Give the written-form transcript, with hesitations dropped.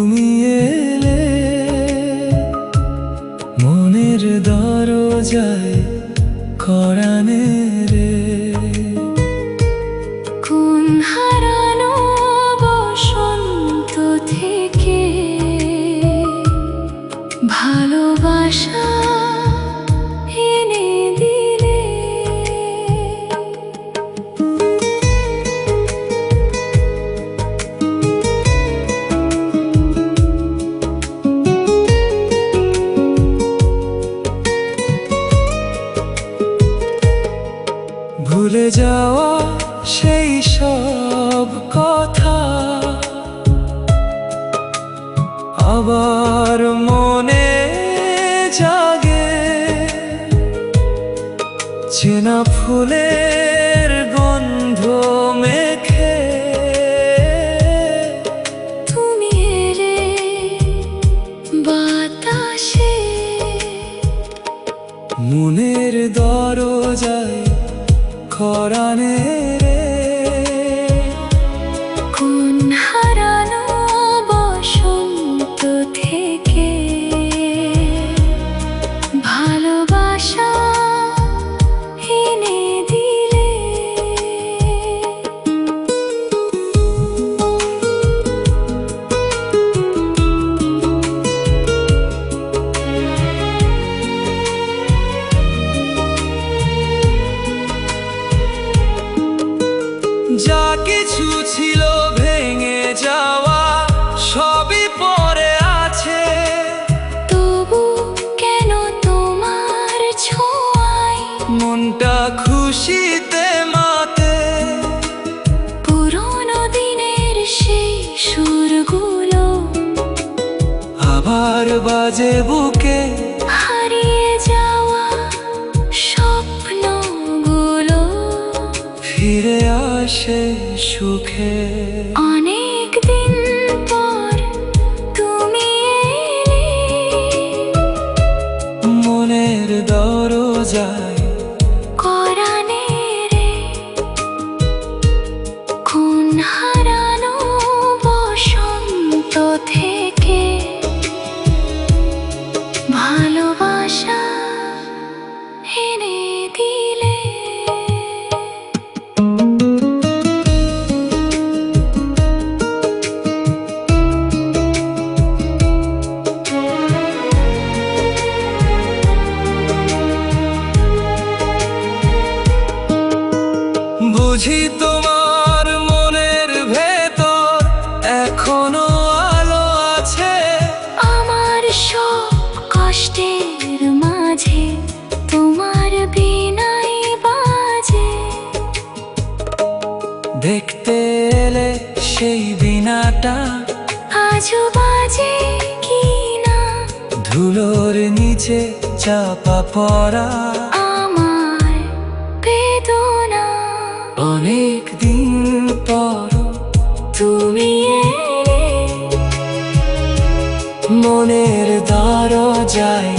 তুমি এলে মনের দরজায় করানে রে। কোন হারানো বসন্ত থেকে ভালোবাসা এনে দিলে। ভুলে যাওয়া সেই সব কথা আবার মনে জাগে, চেনা ফুলের গন্ধ মেখে তুমি এলে বাতাসে, মনের দরজায় করানে রে। কোন হারানো বসন্ত থেকে ভালোবাসা এনে দিলে। যা কিছু ছিল ভেঙে যাওয়া সবই পড়ে আছে, তবু কেন তোমার ছোঁয়ায় মনটা খুশিতে মাতে। পুরোনো দিনের সেই সুরগুলো আবার বাজে বুকে, হারিয়ে যাওয়া স্বপ্নগুলো ফিরে আসে সুখে। অনেক দিন পর তুমি এলে মনের দরজায় করানে রে। কোন হারানো বসন্ত থেকে ভালোবাসা এনে দিলে। বুঝি তোমার মনের ভেতর এখনো আলো আছে, আমার সব কষ্টের মাঝে তোমার বীণাই বাজে। দেখতে এলে সেই বীণাটা আজও বাজে কিনা ধুলোর নিচে চাপা পড়া আমার বেদনা। অনেক দিন পর তুমি এলে মনের দরজায়